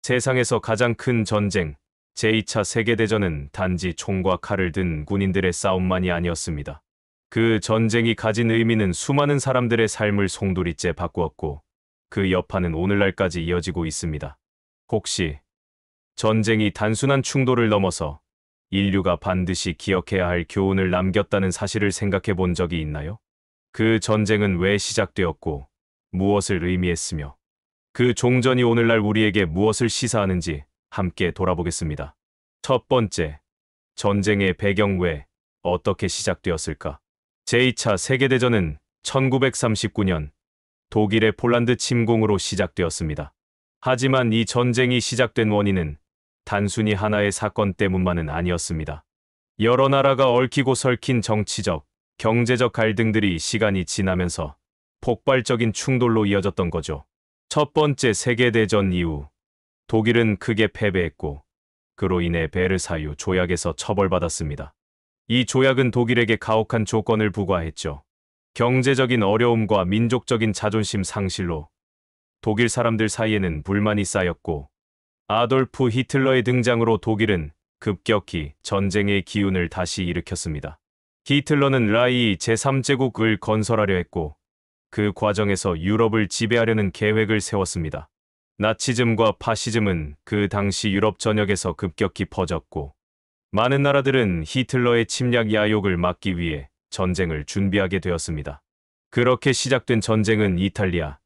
세상에서 가장 큰 전쟁, 제2차 세계대전은 단지 총과 칼을 든 군인들의 싸움만이 아니었습니다. 그 전쟁이 가진 의미는 수많은 사람들의 삶을 송두리째 바꾸었고, 그 여파는 오늘날까지 이어지고 있습니다. 혹시 전쟁이 단순한 충돌을 넘어서 인류가 반드시 기억해야 할 교훈을 남겼다는 사실을 생각해 본 적이 있나요? 그 전쟁은 왜 시작되었고, 무엇을 의미했으며, 그 종전이 오늘날 우리에게 무엇을 시사하는지 함께 돌아보겠습니다. 첫 번째, 전쟁의 배경 왜 어떻게 시작되었을까? 제2차 세계대전은 1939년 독일의 폴란드 침공으로 시작되었습니다. 하지만 이 전쟁이 시작된 원인은 단순히 하나의 사건 때문만은 아니었습니다. 여러 나라가 얽히고 설킨 정치적, 경제적 갈등들이 시간이 지나면서 폭발적인 충돌로 이어졌던 거죠. 첫 번째 세계대전 이후 독일은 크게 패배했고 그로 인해 베르사유 조약에서 처벌받았습니다. 이 조약은 독일에게 가혹한 조건을 부과했죠. 경제적인 어려움과 민족적인 자존심 상실로 독일 사람들 사이에는 불만이 쌓였고 아돌프 히틀러의 등장으로 독일은 급격히 전쟁의 기운을 다시 일으켰습니다. 히틀러는 라이 제3제국을 건설하려 했고 그 과정에서 유럽을 지배하려는 계획을 세웠습니다. 나치즘과 파시즘은 그 당시 유럽 전역에서 급격히 퍼졌고 많은 나라들은 히틀러의 침략 야욕을 막기 위해 전쟁을 준비하게 되었습니다. 그렇게 시작된 전쟁은 이탈리아,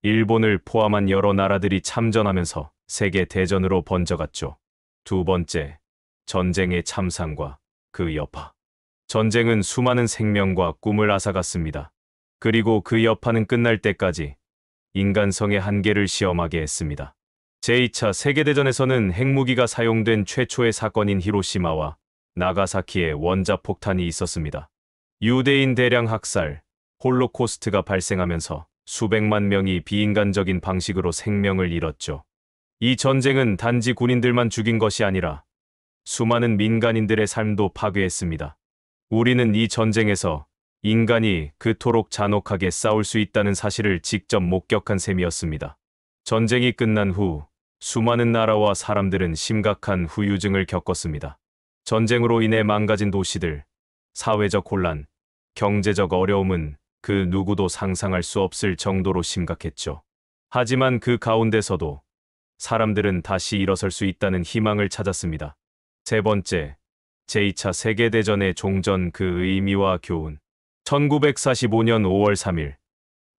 일본을 포함한 여러 나라들이 참전하면서 세계 대전으로 번져갔죠. 두 번째, 전쟁의 참상과 그 여파. 전쟁은 수많은 생명과 꿈을 앗아갔습니다. 그리고 그 여파는 끝날 때까지 인간성의 한계를 시험하게 했습니다. 제2차 세계대전에서는 핵무기가 사용된 최초의 사건인 히로시마와 나가사키에 원자폭탄이 있었습니다. 유대인 대량 학살, 홀로코스트가 발생하면서 수백만 명이 비인간적인 방식으로 생명을 잃었죠. 이 전쟁은 단지 군인들만 죽인 것이 아니라 수많은 민간인들의 삶도 파괴했습니다. 우리는 이 전쟁에서 인간이 그토록 잔혹하게 싸울 수 있다는 사실을 직접 목격한 셈이었습니다. 전쟁이 끝난 후 수많은 나라와 사람들은 심각한 후유증을 겪었습니다. 전쟁으로 인해 망가진 도시들, 사회적 혼란, 경제적 어려움은 그 누구도 상상할 수 없을 정도로 심각했죠. 하지만 그 가운데서도 사람들은 다시 일어설 수 있다는 희망을 찾았습니다. 세 번째, 제2차 세계대전의 종전 그 의미와 교훈. 1945년 5월 3일,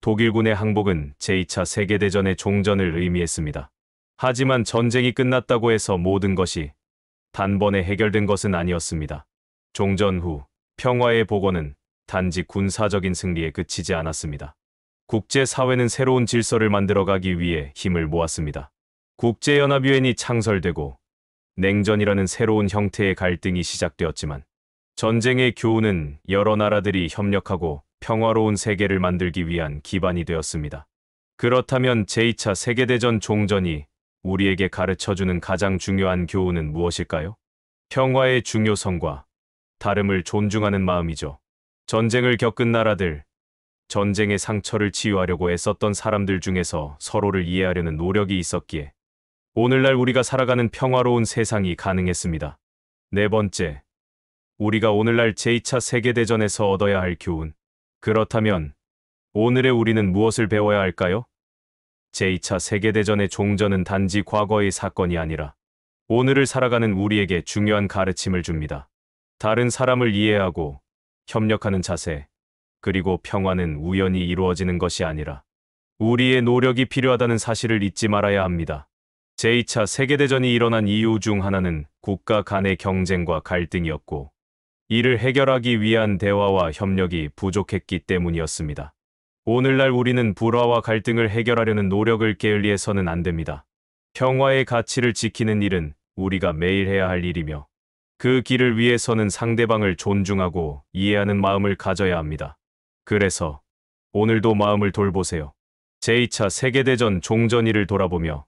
독일군의 항복은 제2차 세계대전의 종전을 의미했습니다. 하지만 전쟁이 끝났다고 해서 모든 것이 단번에 해결된 것은 아니었습니다. 종전 후 평화의 복원은 단지 군사적인 승리에 그치지 않았습니다. 국제사회는 새로운 질서를 만들어가기 위해 힘을 모았습니다. 국제연합유엔이 창설되고 냉전이라는 새로운 형태의 갈등이 시작되었지만 전쟁의 교훈은 여러 나라들이 협력하고 평화로운 세계를 만들기 위한 기반이 되었습니다. 그렇다면 제2차 세계대전 종전이 우리에게 가르쳐주는 가장 중요한 교훈은 무엇일까요? 평화의 중요성과 다름을 존중하는 마음이죠. 전쟁을 겪은 나라들, 전쟁의 상처를 치유하려고 애썼던 사람들 중에서 서로를 이해하려는 노력이 있었기에 오늘날 우리가 살아가는 평화로운 세상이 가능했습니다. 네 번째, 우리가 오늘날 제2차 세계대전에서 얻어야 할 교훈. 그렇다면 오늘의 우리는 무엇을 배워야 할까요? 제2차 세계대전의 종전은 단지 과거의 사건이 아니라 오늘을 살아가는 우리에게 중요한 가르침을 줍니다. 다른 사람을 이해하고 협력하는 자세, 그리고 평화는 우연히 이루어지는 것이 아니라 우리의 노력이 필요하다는 사실을 잊지 말아야 합니다. 제2차 세계대전이 일어난 이유 중 하나는 국가 간의 경쟁과 갈등이었고 이를 해결하기 위한 대화와 협력이 부족했기 때문이었습니다. 오늘날 우리는 불화와 갈등을 해결하려는 노력을 게을리해서는 안 됩니다. 평화의 가치를 지키는 일은 우리가 매일 해야 할 일이며 그 길을 위해서는 상대방을 존중하고 이해하는 마음을 가져야 합니다. 그래서 오늘도 마음을 돌보세요. 제2차 세계대전 종전일을 돌아보며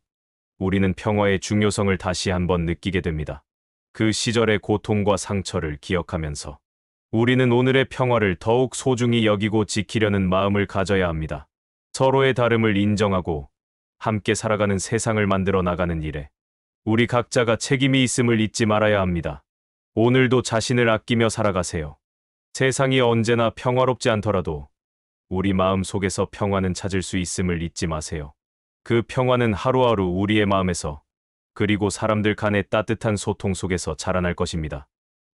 우리는 평화의 중요성을 다시 한번 느끼게 됩니다. 그 시절의 고통과 상처를 기억하면서 우리는 오늘의 평화를 더욱 소중히 여기고 지키려는 마음을 가져야 합니다. 서로의 다름을 인정하고 함께 살아가는 세상을 만들어 나가는 일에 우리 각자가 책임이 있음을 잊지 말아야 합니다. 오늘도 자신을 아끼며 살아가세요. 세상이 언제나 평화롭지 않더라도 우리 마음 속에서 평화는 찾을 수 있음을 잊지 마세요. 그 평화는 하루하루 우리의 마음에서 그리고 사람들 간의 따뜻한 소통 속에서 자라날 것입니다.